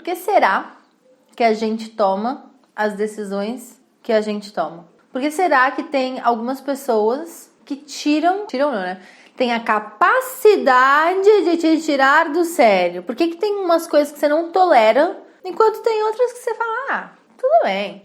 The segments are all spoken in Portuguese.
Por que será que a gente toma as decisões que a gente toma? Por que será que tem algumas pessoas que tiram não, né? Tem a capacidade de te tirar do sério. Por que tem umas coisas que você não tolera, enquanto tem outras que você fala, tudo bem.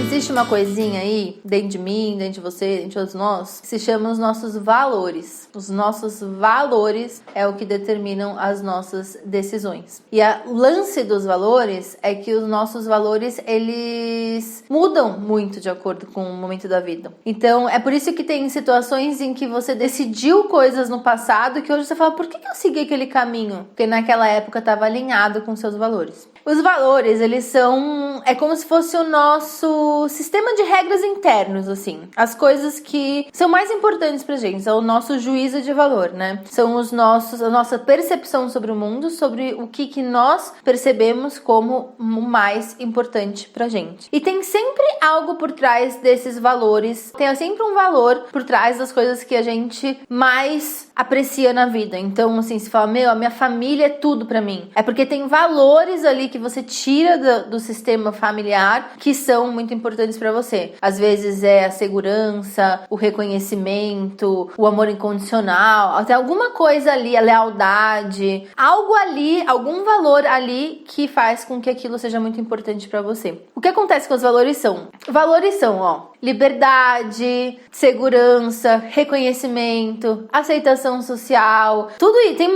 Existe uma coisinha aí, dentro de mim, dentro de você, dentro de todos nós, que se chama os nossos valores. Os nossos valores é o que determinam as nossas decisões. E o lance dos valores é que os nossos valores, eles mudam muito de acordo com o momento da vida. Então, é por isso que tem situações em que você decidiu coisas no passado que hoje você fala, por que eu segui aquele caminho? Porque naquela época estava alinhado com seus valores. Os valores, eles são... É como se fosse o nosso sistema de regras internos, assim. As coisas que são mais importantes pra gente. É o nosso juízo de valor, né? São a nossa percepção sobre o mundo, sobre o que nós percebemos como o mais importante pra gente. E tem sempre algo por trás desses valores. Tem sempre um valor por trás das coisas que a gente mais aprecia na vida. Então, assim, se fala, a minha família é tudo pra mim. É porque tem valores ali que você tira do sistema familiar que são muito importantes pra você. Às vezes é a segurança, o reconhecimento, o amor incondicional, até alguma coisa ali, a lealdade, algo ali, algum valor ali que faz com que aquilo seja muito importante pra você. O que acontece com os valores são? Valores são, liberdade, segurança, reconhecimento, aceitação social, tudo isso, tem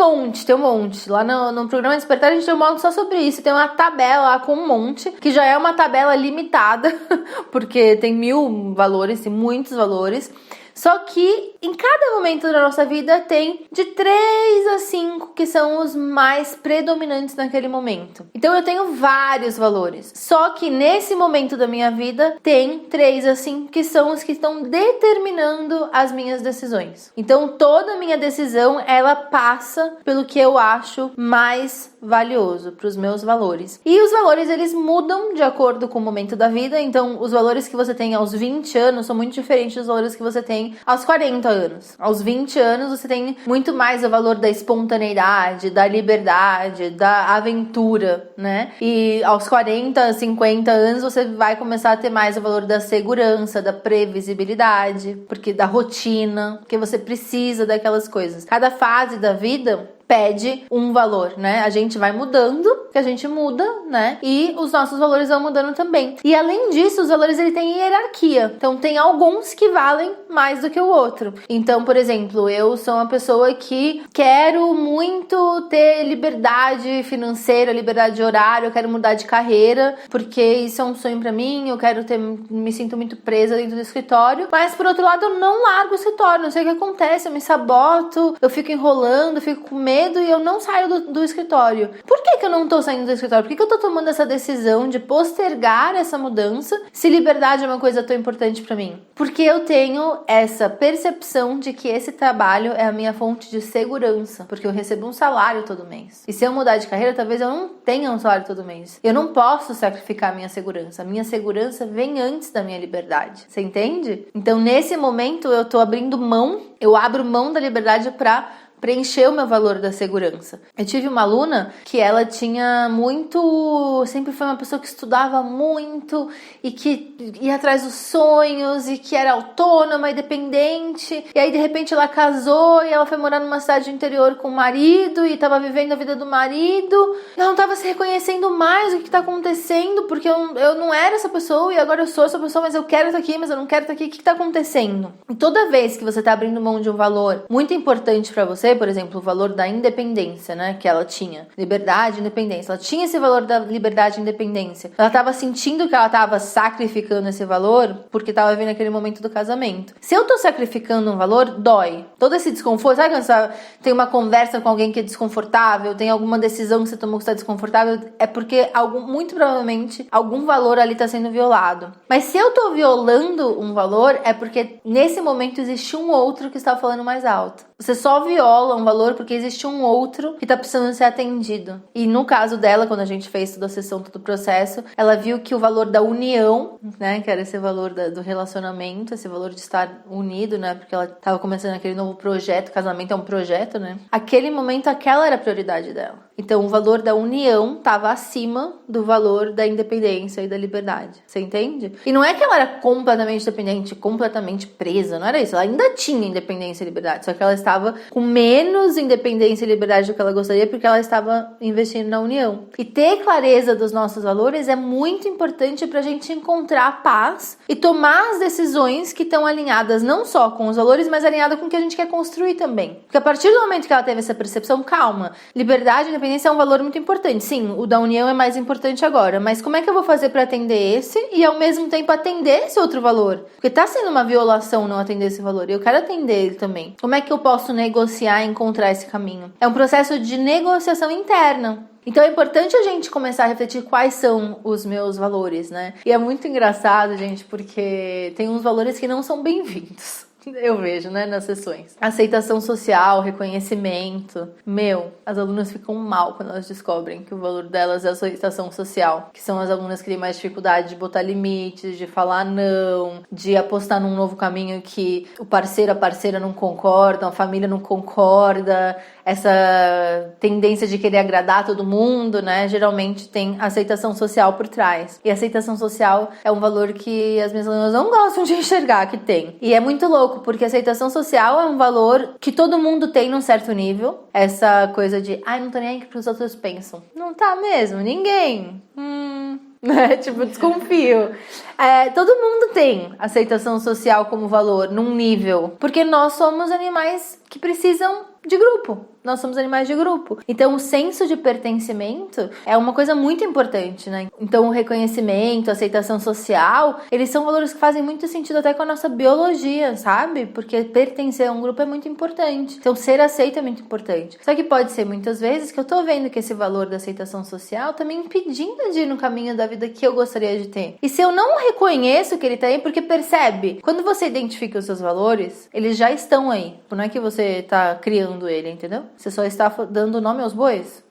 um monte. Lá no programa Despertar a gente tem um monte só sobre isso, tem uma tabela lá com um monte, que já é uma tabela limitada, porque tem 1000 valores, tem muitos valores. Só que em cada momento da nossa vida tem de 3 a 5 que são os mais predominantes naquele momento. Então eu tenho vários valores. Só que nesse momento da minha vida tem 3 a 5 que são os que estão determinando as minhas decisões. Então toda a minha decisão, ela passa pelo que eu acho mais valioso, para os meus valores. E os valores, eles mudam de acordo com o momento da vida. Então os valores que você tem aos 20 anos são muito diferentes dos valores que você tem aos 40 anos. Aos 20 anos você tem muito mais o valor da espontaneidade, da liberdade, da aventura, né? E aos 40, 50 anos você vai começar a ter mais o valor da segurança, da previsibilidade, porque da rotina, porque você precisa daquelas coisas. Cada fase da vida pede um valor, né? A gente vai mudando, que a gente muda, né? E os nossos valores vão mudando também. E além disso, os valores, ele tem hierarquia. Então tem alguns que valem mais do que o outro. Então, por exemplo, eu sou uma pessoa que quero muito ter liberdade financeira, liberdade de horário, eu quero mudar de carreira, porque isso é um sonho pra mim, eu quero me sinto muito presa dentro do escritório, mas por outro lado eu não largo o escritório, não sei o que acontece, eu me saboto, eu fico enrolando, fico com medo e eu não saio do escritório. Por que eu não tô saindo do escritório? Por que eu tô tomando essa decisão de postergar essa mudança se liberdade é uma coisa tão importante pra mim? Porque eu tenho essa percepção de que esse trabalho é a minha fonte de segurança, porque eu recebo um salário todo mês. E se eu mudar de carreira, talvez eu não tenha um salário todo mês. Eu não posso sacrificar a minha segurança. A minha segurança vem antes da minha liberdade. Você entende? Então, nesse momento, eu tô abrindo mão, eu abro mão da liberdade pra preencher o meu valor da segurança. Eu tive uma aluna que ela tinha sempre foi uma pessoa que estudava muito e que ia atrás dos sonhos e que era autônoma e dependente. E aí, de repente, ela casou e ela foi morar numa cidade do interior com o marido e estava vivendo a vida do marido. Ela não estava se reconhecendo mais o que está acontecendo, porque eu não era essa pessoa e agora eu sou essa pessoa, mas eu quero estar aqui, mas eu não quero estar aqui. O que está acontecendo? E toda vez que você está abrindo mão de um valor muito importante para você, por exemplo, o valor da independência, né, que ela tinha, liberdade e independência, ela tinha esse valor da liberdade e independência, ela estava sentindo que ela estava sacrificando esse valor porque estava vivendo aquele momento do casamento. Se eu tô sacrificando um valor, dói. Todo esse desconforto, sabe quando você tem uma conversa com alguém que é desconfortável, tem alguma decisão que você tomou que está desconfortável, é porque muito provavelmente algum valor ali está sendo violado. Mas se eu tô violando um valor, é porque nesse momento existe um outro que está falando mais alto. Você só viola um valor porque existe um outro que tá precisando ser atendido. E no caso dela, quando a gente fez toda a sessão, todo o processo, ela viu que o valor da união, né, que era esse valor do relacionamento, esse valor de estar unido, né, porque ela tava começando aquele novo projeto, casamento é um projeto, né, aquele momento, aquela era a prioridade dela. Então, o valor da união estava acima do valor da independência e da liberdade. Você entende? E não é que ela era completamente dependente, completamente presa, não era isso. Ela ainda tinha independência e liberdade, só que ela estava com menos independência e liberdade do que ela gostaria porque ela estava investindo na união. E ter clareza dos nossos valores é muito importante para a gente encontrar paz e tomar as decisões que estão alinhadas não só com os valores, mas alinhadas com o que a gente quer construir também. Porque a partir do momento que ela teve essa percepção, calma, liberdade e independência é um valor muito importante. Sim, o da união é mais importante agora, mas como é que eu vou fazer para atender esse e ao mesmo tempo atender esse outro valor? Porque tá sendo uma violação não atender esse valor e eu quero atender ele também. Como é que eu posso negociar e encontrar esse caminho? É um processo de negociação interna. Então é importante a gente começar a refletir quais são os meus valores, né? E é muito engraçado, gente, porque tem uns valores que não são bem-vindos. Eu vejo, né, nas sessões. Aceitação social, reconhecimento. As alunas ficam mal quando elas descobrem que o valor delas é a aceitação social. Que são as alunas que têm mais dificuldade de botar limites, de falar não, de apostar num novo caminho que o parceiro, a parceira não concordam, a família não concorda. Essa tendência de querer agradar todo mundo, né? Geralmente tem aceitação social por trás. E aceitação social é um valor que as minhas alunas não gostam de enxergar que tem. E é muito louco, porque aceitação social é um valor que todo mundo tem num certo nível. Essa coisa de, não tô nem aí que os outros pensam. Não tá mesmo, ninguém. Tipo, desconfio. Todo mundo tem aceitação social como valor, num nível. Porque nós somos animais que precisam de grupo. Nós somos animais de grupo. Então, o senso de pertencimento é uma coisa muito importante, né? Então, o reconhecimento, a aceitação social, eles são valores que fazem muito sentido até com a nossa biologia, sabe? Porque pertencer a um grupo é muito importante. Então, ser aceito é muito importante. Só que pode ser muitas vezes que eu tô vendo que esse valor da aceitação social tá me impedindo de ir no caminho da vida que eu gostaria de ter. E se eu não reconheço que ele tá aí, porque percebe, quando você identifica os seus valores, eles já estão aí. Não é que você tá criando ele, entendeu? Você só está dando nome aos bois.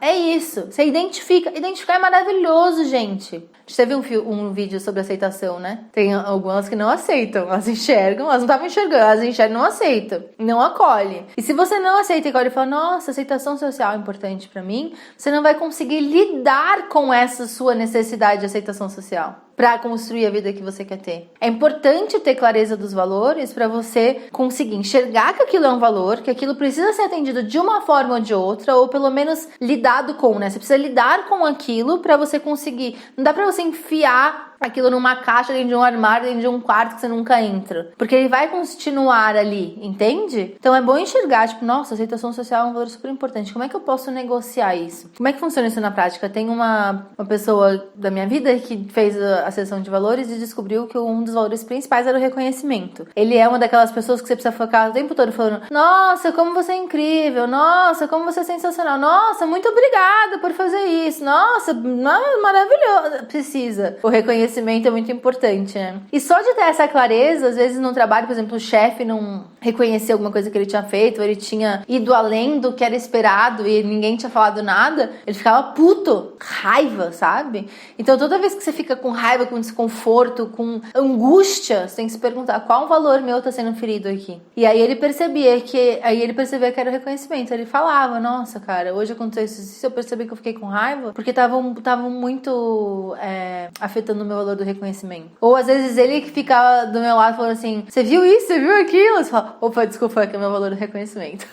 É isso. Você identifica. Identificar é maravilhoso, gente. Você viu um vídeo sobre aceitação, né? Tem algumas que não aceitam. Elas enxergam, elas não estavam enxergando. Elas enxergam, não aceitam. Não acolhe. E se você não aceita e acolhe e fala, nossa, aceitação social é importante pra mim, você não vai conseguir lidar com essa sua necessidade de aceitação social para construir a vida que você quer ter. É importante ter clareza dos valores para você conseguir enxergar que aquilo é um valor, que aquilo precisa ser atendido de uma forma ou de outra, ou pelo menos lidado com, né? Você precisa lidar com aquilo para você conseguir. Não dá para você enfiar aquilo numa caixa dentro de um armário, dentro de um quarto que você nunca entra. Porque ele vai continuar ali, entende? Então é bom enxergar, tipo, nossa, aceitação social é um valor super importante. Como é que eu posso negociar isso? Como é que funciona isso na prática? Tem uma pessoa da minha vida que fez a sessão de valores e descobriu que um dos valores principais era o reconhecimento. Ele é uma daquelas pessoas que você precisa focar o tempo todo falando, nossa, como você é incrível, nossa, como você é sensacional, nossa, muito obrigada por fazer isso, nossa, maravilhoso. Precisa. O reconhecimento é muito importante, né? E só de ter essa clareza, às vezes no trabalho, por exemplo, o chefe não reconheceu alguma coisa que ele tinha feito, ou ele tinha ido além do que era esperado e ninguém tinha falado nada, ele ficava puto, raiva, sabe? Então toda vez que você fica com raiva, com desconforto, com angústia, você tem que se perguntar qual valor meu tá sendo ferido aqui. E aí ele percebia que era o reconhecimento. Ele falava, nossa, cara, hoje aconteceu isso, eu percebi que eu fiquei com raiva porque estavam muito afetando o meu valor do reconhecimento. Ou às vezes ele que ficava do meu lado falando assim, você viu isso? Você viu aquilo? Você fala, opa, desculpa, que é o meu valor do reconhecimento.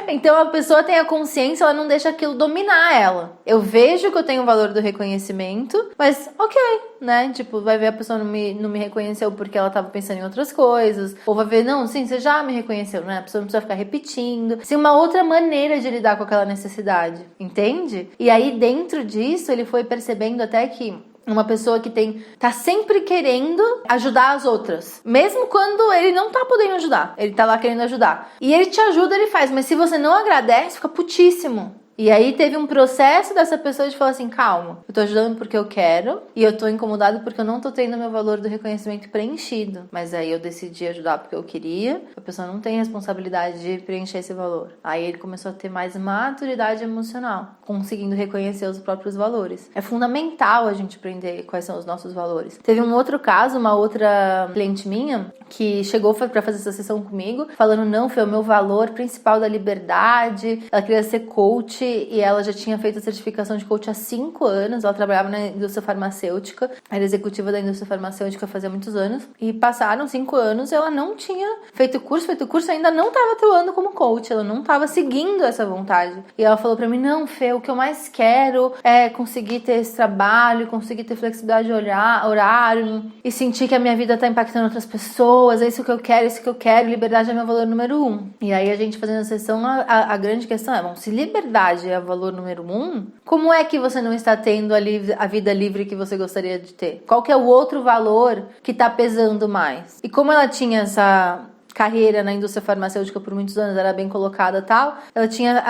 Então a pessoa tem a consciência, ela não deixa aquilo dominar ela. Eu vejo que eu tenho o valor do reconhecimento, mas ok, né? Tipo, vai ver a pessoa não me reconheceu porque ela tava pensando em outras coisas. Ou vai ver, não, sim, você já me reconheceu, né? A pessoa não precisa ficar repetindo. Sim, uma outra maneira de lidar com aquela necessidade, entende? E aí dentro disso ele foi percebendo até que uma pessoa que tá sempre querendo ajudar as outras. Mesmo quando ele não tá podendo ajudar. Ele tá lá querendo ajudar. E ele te ajuda, ele faz. Mas se você não agradece, fica putíssimo. E aí teve um processo dessa pessoa de falar assim, calma, eu tô ajudando porque eu quero e eu tô incomodado porque eu não tô tendo meu valor do reconhecimento preenchido. Mas aí eu decidi ajudar porque eu queria, a pessoa não tem responsabilidade de preencher esse valor. Aí ele começou a ter mais maturidade emocional, conseguindo reconhecer os próprios valores. É fundamental a gente aprender quais são os nossos valores. Teve um outro caso, uma outra cliente minha, que chegou pra fazer essa sessão comigo, falando, não, foi o meu valor principal da liberdade, ela queria ser coach e ela já tinha feito a certificação de coach há 5 anos, ela trabalhava na indústria farmacêutica, era executiva da indústria farmacêutica fazia muitos anos, e passaram 5 anos, ela não tinha feito curso, ainda não estava atuando como coach, ela não estava seguindo essa vontade. E ela falou pra mim, não, Fê, o que eu mais quero é conseguir ter esse trabalho, conseguir ter flexibilidade de horário e sentir que a minha vida tá impactando outras pessoas, é isso que eu quero, liberdade é meu valor número 1. E aí a gente fazendo a sessão, a grande questão é, bom, se liberdade é o valor número 1, como é que você não está tendo a vida livre que você gostaria de ter? Qual que é o outro valor que tá pesando mais? E como ela tinha essa carreira na indústria farmacêutica por muitos anos, era bem colocada e tal, ela tinha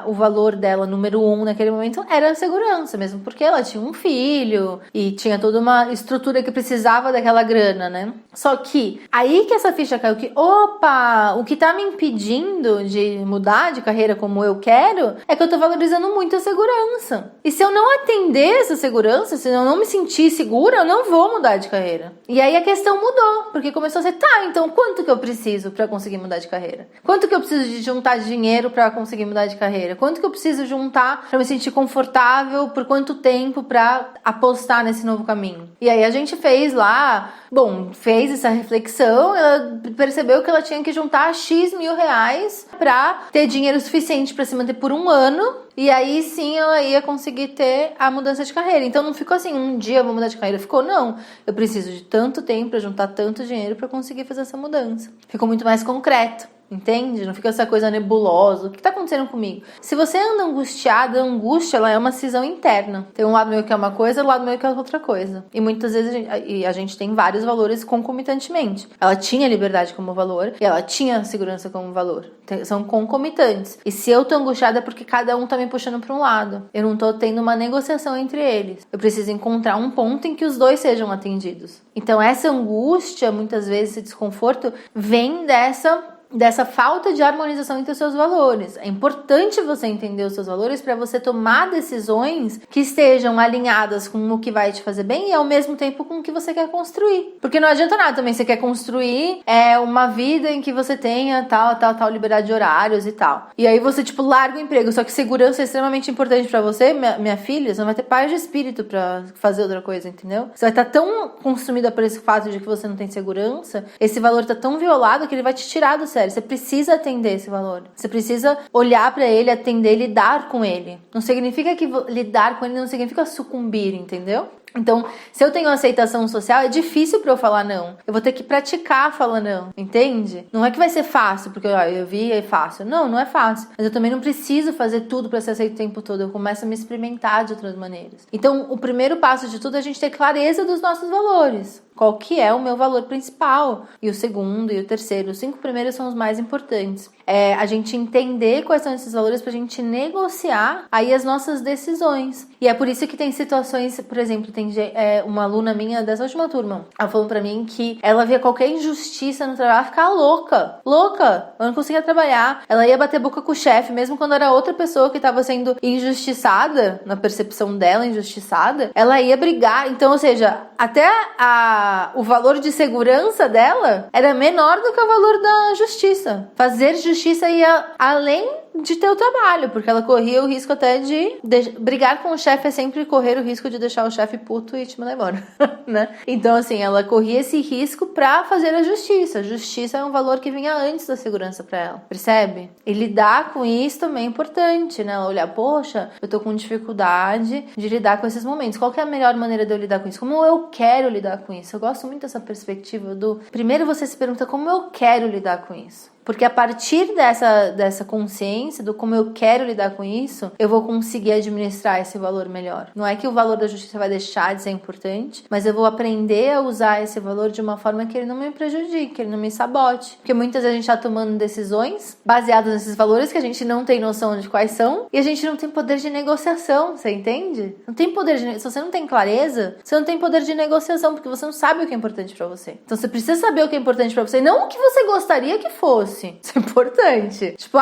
o valor dela, número 1 naquele momento, era a segurança mesmo, porque ela tinha um filho e tinha toda uma estrutura que precisava daquela grana, né? Só que, aí que essa ficha caiu, que, opa, o que tá me impedindo de mudar de carreira como eu quero, é que eu tô valorizando muito a segurança. E se eu não atender essa segurança, se eu não me sentir segura, eu não vou mudar de carreira. E aí a questão mudou, porque começou a ser, tá, então quanto que eu preciso para conseguir mudar de carreira? Quanto que eu preciso de juntar dinheiro para conseguir mudar de carreira? Quanto que eu preciso juntar para me sentir confortável? Por quanto tempo para apostar nesse novo caminho? E aí a gente fez lá, fez essa reflexão, ela percebeu que ela tinha que juntar X mil reais para ter dinheiro suficiente para se manter por 1 ano. E aí sim ela ia conseguir ter a mudança de carreira. Então não ficou assim, um dia eu vou mudar de carreira. Ficou, não, eu preciso de tanto tempo para juntar tanto dinheiro para conseguir fazer essa mudança. Ficou muito mais concreto. Entende? Não fica essa coisa nebulosa. O que tá acontecendo comigo? Se você anda angustiada, a angústia ela é uma cisão interna. Tem um lado meu que é uma coisa, o lado meu que é outra coisa. E muitas vezes a gente tem vários valores concomitantemente. Ela tinha liberdade como valor e ela tinha segurança como valor. São concomitantes. E se eu tô angustiada é porque cada um tá me puxando pra um lado. Eu não tô tendo uma negociação entre eles. Eu preciso encontrar um ponto em que os dois sejam atendidos. Então essa angústia, muitas vezes esse desconforto, vem dessa falta de harmonização entre os seus valores. É importante você entender os seus valores para você tomar decisões que estejam alinhadas com o que vai te fazer bem e ao mesmo tempo com o que você quer construir. Porque não adianta nada também, você quer construir uma vida em que você tenha tal liberdade de horários e tal. E aí você, larga o emprego, só que segurança é extremamente importante para você, minha filha, você não vai ter paz de espírito para fazer outra coisa, entendeu? Você vai estar tão consumida por esse fato de que você não tem segurança, esse valor tá tão violado que ele vai te tirar do sério. Você precisa atender esse valor. Você precisa olhar pra ele, atender, lidar com ele. Não significa que lidar com ele não significa sucumbir, entendeu? Então, se eu tenho aceitação social, é difícil pra eu falar não. Eu vou ter que praticar falar não, entende? Não é que vai ser fácil, porque eu vi, é fácil. Não é fácil. Mas eu também não preciso fazer tudo pra ser aceito o tempo todo. Eu começo a me experimentar de outras maneiras. Então, o primeiro passo de tudo é a gente ter clareza dos nossos valores. Qual que é o meu valor principal? E o segundo e o terceiro. Os 5 primeiros são os mais importantes. É a gente entender quais são esses valores pra gente negociar aí as nossas decisões. E é por isso que tem situações, por exemplo, tem uma aluna minha dessa última turma, ela falou pra mim que ela via qualquer injustiça no trabalho, ela ficava louca, ela não conseguia trabalhar, ela ia bater boca com o chefe, mesmo quando era outra pessoa que estava sendo injustiçada, na percepção dela, injustiçada, ela ia brigar. Então, ou seja, até o valor de segurança dela era menor do que o valor da justiça. Fazer justiça ia além de ter o trabalho, porque ela corria o risco até de brigar com o chefe, é sempre correr o risco de deixar o chefe puto e te mandar embora, né? Então, assim, ela corria esse risco pra fazer a justiça. A justiça é um valor que vinha antes da segurança pra ela, percebe? E lidar com isso também é importante, né? Ela olhar, poxa, eu tô com dificuldade de lidar com esses momentos. Qual que é a melhor maneira de eu lidar com isso? Como eu quero lidar com isso? Eu gosto muito dessa perspectiva do... Primeiro você se pergunta como eu quero lidar com isso. Porque a partir dessa consciência do como eu quero lidar com isso, eu vou conseguir administrar esse valor melhor. Não é que o valor da justiça vai deixar de ser importante, mas eu vou aprender a usar esse valor de uma forma que ele não me prejudique, que ele não me sabote. Porque muitas vezes a gente tá tomando decisões baseadas nesses valores que a gente não tem noção de quais são e a gente não tem poder de negociação, você entende? Não tem poder de... Se você não tem clareza, você não tem poder de negociação, porque você não sabe o que é importante pra você. Então você precisa saber o que é importante pra você, não o que você gostaria que fosse. Isso é importante. Tipo,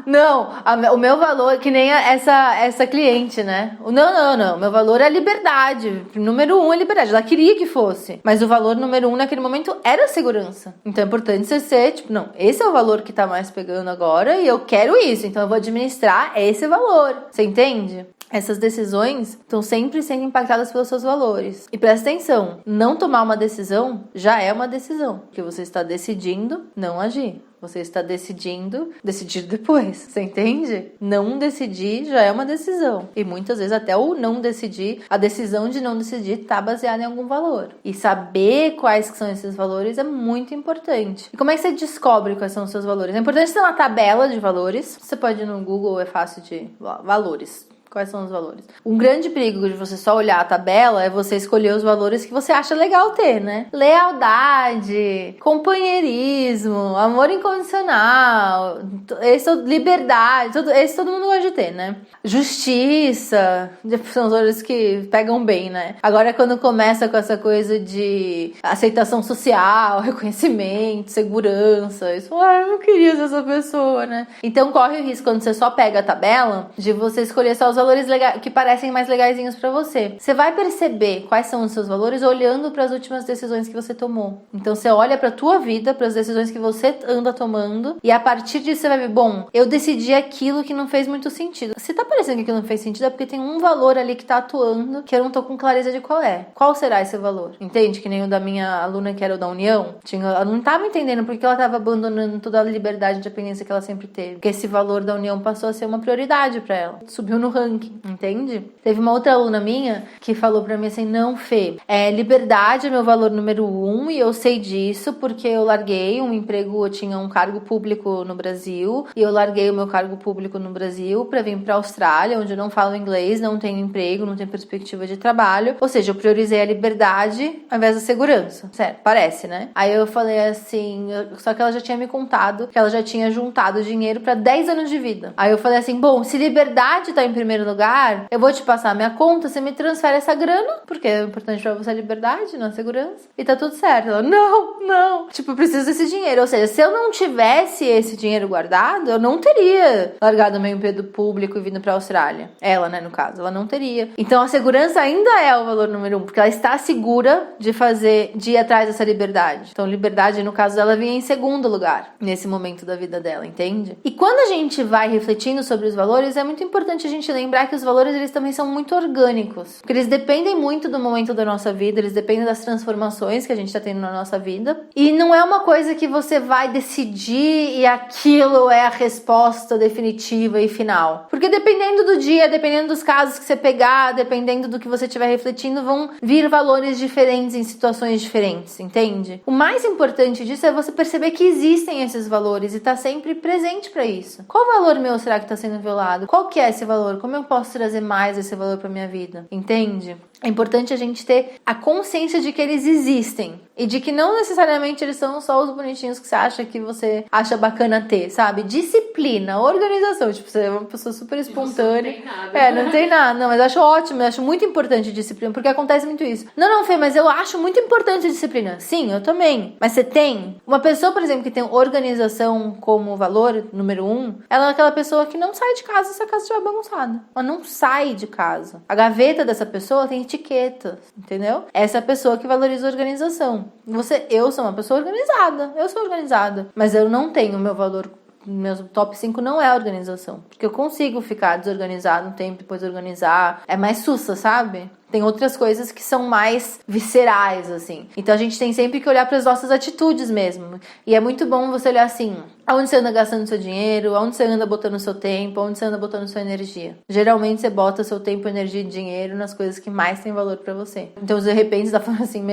não, o meu valor, que nem essa cliente, né? Não, meu valor é liberdade. Número 1 é liberdade. Ela queria que fosse, mas o valor número 1 naquele momento era segurança. Então é importante você ser, tipo, não, esse é o valor que tá mais pegando agora e eu quero isso, então eu vou administrar esse valor. Você entende? Essas decisões estão sempre sendo impactadas pelos seus valores. E presta atenção, não tomar uma decisão já é uma decisão, porque você está decidindo não agir. Você está decidindo decidir depois, você entende? Não decidir já é uma decisão. E muitas vezes até o não decidir, a decisão de não decidir está baseada em algum valor. E saber quais são esses valores é muito importante. E como é que você descobre quais são os seus valores? É importante ter uma tabela de valores. Você pode ir no Google, é fácil de... valores. Quais são os valores? Um grande perigo de você só olhar a tabela é você escolher os valores que você acha legal ter, né? Lealdade, companheirismo, amor incondicional, liberdade, esse todo mundo gosta de ter, né? Justiça, são os valores que pegam bem, né? Agora quando começa com essa coisa de aceitação social, reconhecimento, segurança, isso, eu não queria ser essa pessoa, né? Então corre o risco quando você só pega a tabela de você escolher só os valores que parecem mais legaisinhos pra você. Você vai perceber quais são os seus valores olhando para as últimas decisões que você tomou. Então você olha pra tua vida, para as decisões que você anda tomando e a partir disso você vai ver, bom, eu decidi aquilo que não fez muito sentido. Se tá parecendo que aquilo não fez sentido é porque tem um valor ali que tá atuando que eu não tô com clareza de qual é. Qual será esse valor? Entende? Que nem o da minha aluna que era o da União. Ela não tava entendendo porque ela tava abandonando toda a liberdade e independência que ela sempre teve. Porque esse valor da União passou a ser uma prioridade pra ela. Subiu no ranking. Entende? Teve uma outra aluna minha que falou pra mim assim, não, Fê, liberdade é meu valor número 1 e eu sei disso porque eu larguei um emprego, eu tinha um cargo público no Brasil e eu larguei o meu cargo público no Brasil pra vir pra Austrália, onde eu não falo inglês, não tenho emprego, não tenho perspectiva de trabalho, ou seja, eu priorizei a liberdade ao invés da segurança. Certo, parece, né? Aí eu falei assim, só que ela já tinha me contado que ela já tinha juntado dinheiro pra 10 anos de vida. Aí eu falei assim, bom, se liberdade tá em primeiro lugar, eu vou te passar minha conta, você me transfere essa grana, porque é importante pra você a liberdade, não a segurança, e tá tudo certo. Ela, não, tipo, eu preciso desse dinheiro, ou seja, se eu não tivesse esse dinheiro guardado, eu não teria largado meu emprego público e vindo pra Austrália. Ela, né, no caso, ela não teria. Então a segurança ainda é o valor número 1, porque ela está segura de ir atrás dessa liberdade. Então liberdade, no caso dela, vinha em segundo lugar, nesse momento da vida dela, entende? E quando a gente vai refletindo sobre os valores, é muito importante a gente lembrar que os valores, eles também são muito orgânicos, porque eles dependem muito do momento da nossa vida, eles dependem das transformações que a gente está tendo na nossa vida, e não é uma coisa que você vai decidir e aquilo é a resposta definitiva e final, porque dependendo do dia, dependendo dos casos que você pegar, dependendo do que você estiver refletindo, vão vir valores diferentes em situações diferentes, entende? O mais importante disso é você perceber que existem esses valores e estar sempre presente para isso. Qual valor meu será que está sendo violado? Qual que é esse valor? Como eu posso trazer mais esse valor para minha vida? Entende? É importante a gente ter a consciência de que eles existem e de que não necessariamente eles são só os bonitinhos que você acha que você acha bacana ter, sabe? Disciplina, organização, tipo, você é uma pessoa super espontânea. Não tem nada. Não tem nada. Não, mas eu acho ótimo, eu acho muito importante disciplina, porque acontece muito isso. Não, Fê, mas eu acho muito importante a disciplina. Sim, eu também. Mas você tem? Uma pessoa, por exemplo, que tem organização como valor número 1, ela é aquela pessoa que não sai de casa se a casa estiver bagunçada. Ela não sai de casa. A gaveta dessa pessoa tem etiquetas, entendeu? Essa é a pessoa que valoriza a organização. Eu sou uma pessoa organizada, eu sou organizada, mas eu não tenho o meu valor. Meu top 5 não é a organização, porque eu consigo ficar desorganizado um tempo, depois organizar. É mais sussa, sabe? Tem outras coisas que são mais viscerais, assim. Então a gente tem sempre que olhar para as nossas atitudes mesmo. E é muito bom você olhar assim, aonde você anda gastando seu dinheiro, aonde você anda botando seu tempo, aonde você anda botando sua energia. Geralmente você bota seu tempo, energia e dinheiro nas coisas que mais têm valor para você. Então de repente você tá falando assim,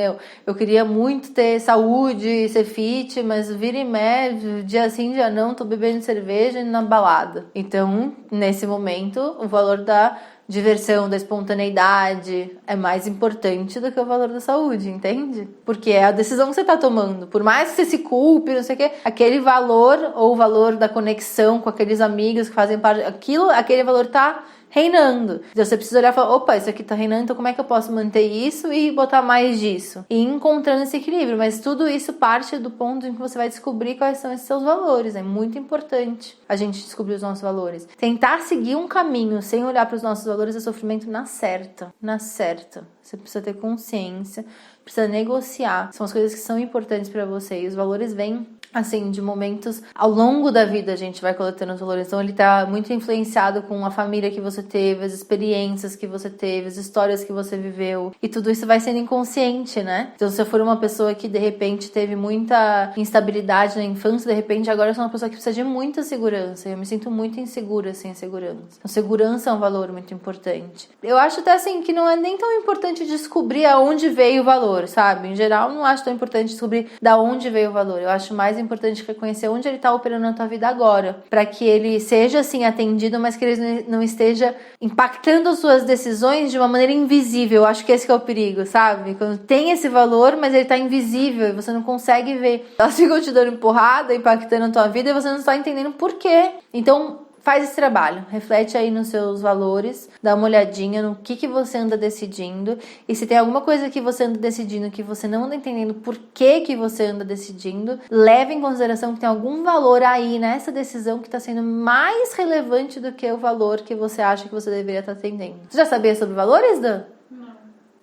eu queria muito ter saúde, ser fit, mas vira e mexe, dia sim, dia não, tô bebendo cerveja e indo na balada. Então, nesse momento, o valor da diversão, da espontaneidade é mais importante do que o valor da saúde, entende? Porque é a decisão que você tá tomando. Por mais que você se culpe, não sei o quê, aquele valor ou o valor da conexão com aqueles amigos que fazem parte, aquele valor tá reinando. Então você precisa olhar e falar, opa, isso aqui tá reinando, então como é que eu posso manter isso e botar mais disso? E encontrando esse equilíbrio, mas tudo isso parte do ponto em que você vai descobrir quais são esses seus valores. É muito importante a gente descobrir os nossos valores. Tentar seguir um caminho sem olhar para os nossos valores é sofrimento na certa. Na certa. Você precisa ter consciência, precisa negociar. São as coisas que são importantes para você. E os valores vêm assim, de momentos ao longo da vida a gente vai coletando os valores. Então ele tá muito influenciado com a família que você teve, as experiências que você teve, as histórias que você viveu. E tudo isso vai sendo inconsciente, né? Então se eu for uma pessoa que de repente teve muita instabilidade na infância, de repente agora eu sou uma pessoa que precisa de muita segurança. Eu me sinto muito insegura sem segurança. Então segurança é um valor muito importante. Eu acho até assim que não é nem tão importante descobrir aonde veio o valor, sabe? Em geral não acho tão importante descobrir da onde veio o valor. Eu acho mais importante reconhecer onde ele está operando na tua vida agora, para que ele seja assim atendido, mas que ele não esteja impactando as suas decisões de uma maneira invisível. Eu acho que esse que é o perigo, sabe? Quando tem esse valor, mas ele está invisível e você não consegue ver. Elas ficam te dando empurrada, impactando a tua vida e você não está entendendo por quê. Então faz esse trabalho, reflete aí nos seus valores, dá uma olhadinha no que você anda decidindo, e se tem alguma coisa que você anda decidindo que você não anda entendendo por que você anda decidindo, leve em consideração que tem algum valor aí nessa decisão que está sendo mais relevante do que o valor que você acha que você deveria estar atendendo. Você já sabia sobre valores, Dan? Não.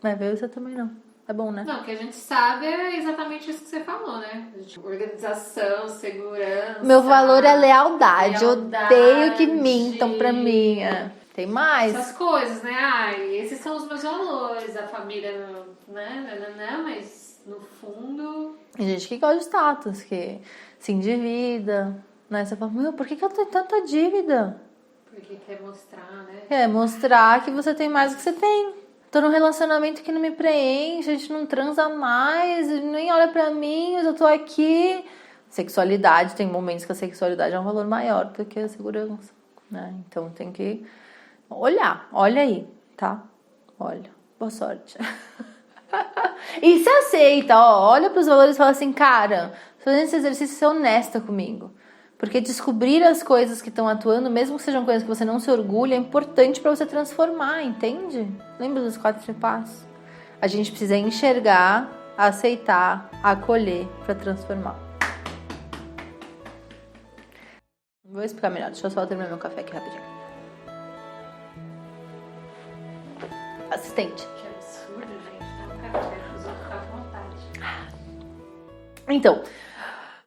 Mas veio você também não. É bom, né? Não, o que a gente sabe é exatamente isso que você falou, né? Organização, segurança. Meu valor é lealdade. Eu odeio que mintam pra mim. Tem mais? Essas coisas, né? Ai, esses são os meus valores. A família, né? Mas no fundo. Tem gente que gosta de status, que se endivida, né? Você fala, por que eu tenho tanta dívida? Porque quer mostrar, né? É, mostrar que você tem mais do que você tem. Tô num relacionamento que não me preenche, a gente não transa mais, nem olha pra mim, mas eu tô aqui. Sexualidade, tem momentos que a sexualidade é um valor maior do que a segurança, né? Então tem que olhar, olha aí, tá? Olha, boa sorte. E se aceita, olha pros valores e fala assim, cara, fazendo esse exercício, ser honesta comigo. Porque descobrir as coisas que estão atuando, mesmo que sejam coisas que você não se orgulha, é importante para você transformar, entende? Lembra dos 4 passos? A gente precisa enxergar, aceitar, acolher para transformar. Vou explicar melhor, deixa eu só terminar meu café aqui rapidinho. Assistente. Que absurdo, gente. Dá um café pros outros ficar à vontade. Então,